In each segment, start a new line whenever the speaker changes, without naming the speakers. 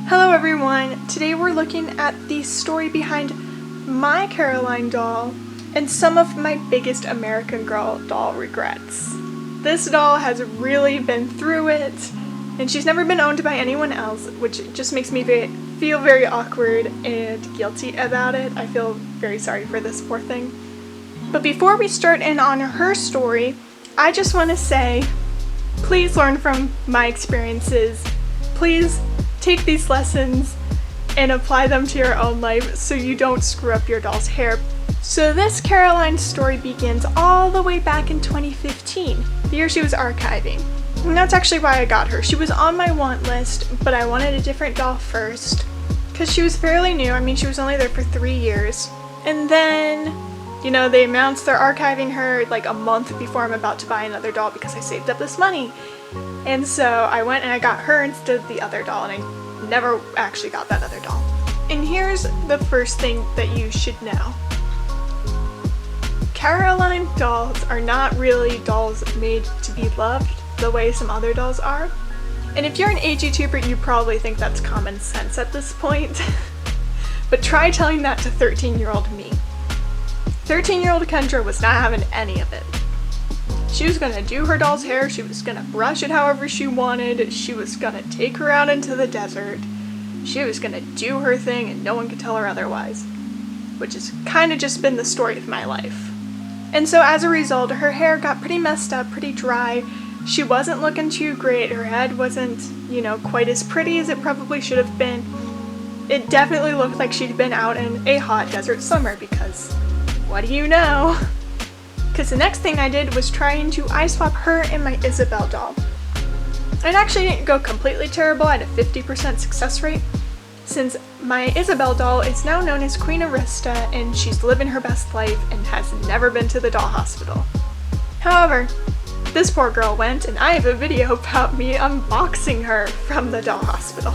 Hello everyone! Today we're looking at the story behind my Caroline doll and some of my biggest American Girl doll regrets. This doll has really been through it, and she's never been owned by anyone else, which just makes me feel very awkward and guilty about it. I feel very sorry for this poor thing. But before we start in on her story, I just want to say, please learn from my experiences. Please take these lessons and apply them to your own life so you don't screw up your doll's hair. So this Caroline story begins all the way back in 2015, the year she was archiving. And that's actually why I got her. She was on my want list, but I wanted a different doll first because she was fairly new. I mean, she was only there for 3 years. And then, they announced they're archiving her like a month before I'm about to buy another doll because I saved up this money. And so I went and I got her instead of the other doll, and I never actually got that other doll. And here's the first thing that you should know. Caroline dolls are not really dolls made to be loved the way some other dolls are. And if you're an age YouTuber, you probably think that's common sense at this point. But try telling that to 13-year-old me. 13-year-old Kendra was not having any of it. She was gonna do her doll's hair, she was gonna brush it however she wanted, she was gonna take her out into the desert, she was gonna do her thing and no one could tell her otherwise. Which has kind of just been the story of my life. And so as a result, her hair got pretty messed up, pretty dry, she wasn't looking too great, her head wasn't, quite as pretty as it probably should have been. It definitely looked like she'd been out in a hot desert summer because, what do you know? Because the next thing I did was trying to eye swap her and my Isabel doll. It actually didn't go completely terrible at a 50% success rate, since my Isabel doll is now known as Queen Arista and she's living her best life and has never been to the doll hospital. However, this poor girl went, and I have a video about me unboxing her from the doll hospital.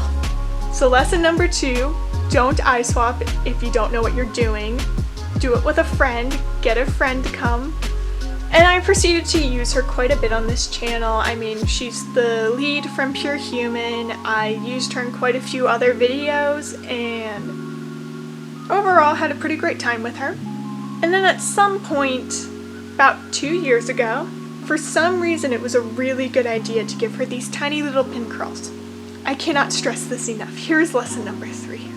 So lesson number 2, don't eye swap if you don't know what you're doing. Do it with a friend, get a friend to come. And I proceeded to use her quite a bit on this channel. I mean, she's the lead from Pure Human. I used her in quite a few other videos and overall had a pretty great time with her. And then at some point, about 2 years ago, for some reason it was a really good idea to give her these tiny little pin curls. I cannot stress this enough. Here's lesson number 3.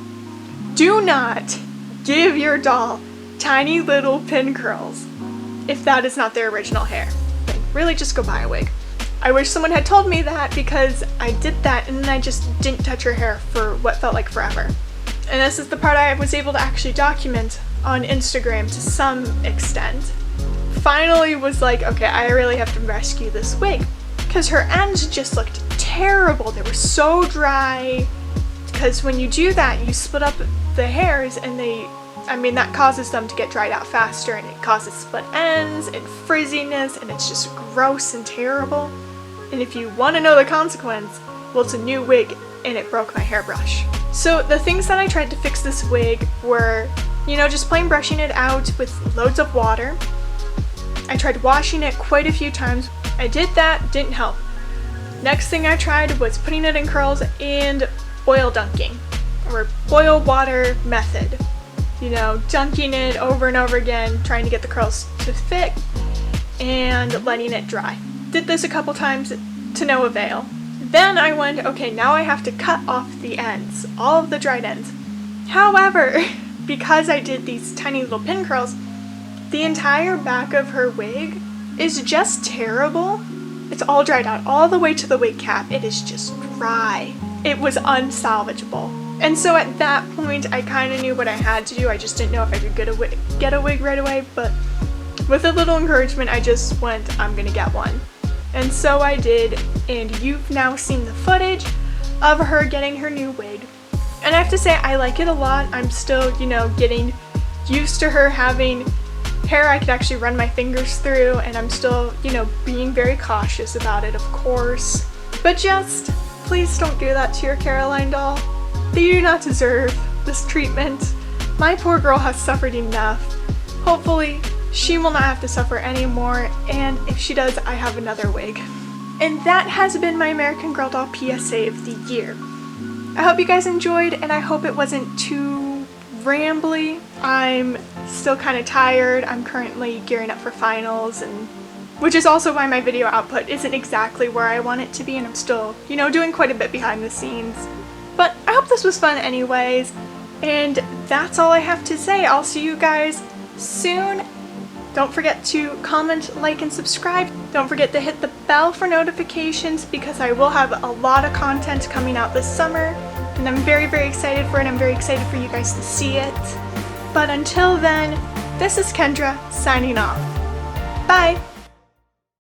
Do not give your doll tiny little pin curls if that is not their original hair. Like, really just go buy a wig. I wish someone had told me that because I did that and then I just didn't touch her hair for what felt like forever. And this is the part I was able to actually document on Instagram to some extent. Finally was like, okay, I really have to rescue this wig because her ends just looked terrible. They were so dry because when you do that, you split up the hairs and that causes them to get dried out faster, and it causes split ends and frizziness, and it's just gross and terrible. And if you want to know the consequence, well, it's a new wig and it broke my hairbrush. So the things that I tried to fix this wig were, just plain brushing it out with loads of water. I tried washing it quite a few times. I did that, didn't help. Next thing I tried was putting it in curls and oil dunking, or boil water method. Dunking it over and over again, trying to get the curls to fit, and letting it dry. Did this a couple times to no avail. Then I went, okay, now I have to cut off the ends, all of the dried ends. However, because I did these tiny little pin curls, the entire back of her wig is just terrible. It's all dried out, all the way to the wig cap. It is just dry. It was unsalvageable. And so at that point, I kind of knew what I had to do. I just didn't know if I could get a wig right away, but with a little encouragement, I just went, I'm gonna get one. And so I did, and you've now seen the footage of her getting her new wig. And I have to say, I like it a lot. I'm still, getting used to her having hair I could actually run my fingers through, and I'm still, being very cautious about it, of course. But just, please don't do that to your Caroline doll. They do not deserve this treatment. My poor girl has suffered enough. Hopefully, she will not have to suffer anymore, and if she does, I have another wig. And that has been my American Girl doll PSA of the year. I hope you guys enjoyed, and I hope it wasn't too rambly. I'm still kind of tired. I'm currently gearing up for finals, and which is also why my video output isn't exactly where I want it to be, and I'm still, you know, doing quite a bit behind the scenes. But I hope this was fun anyways, and that's all I have to say. I'll see you guys soon. Don't forget to comment, like, and subscribe. Don't forget to hit the bell for notifications because I will have a lot of content coming out this summer, and I'm very, very excited for it. I'm very excited for you guys to see it. But until then, this is Kendra signing off. Bye!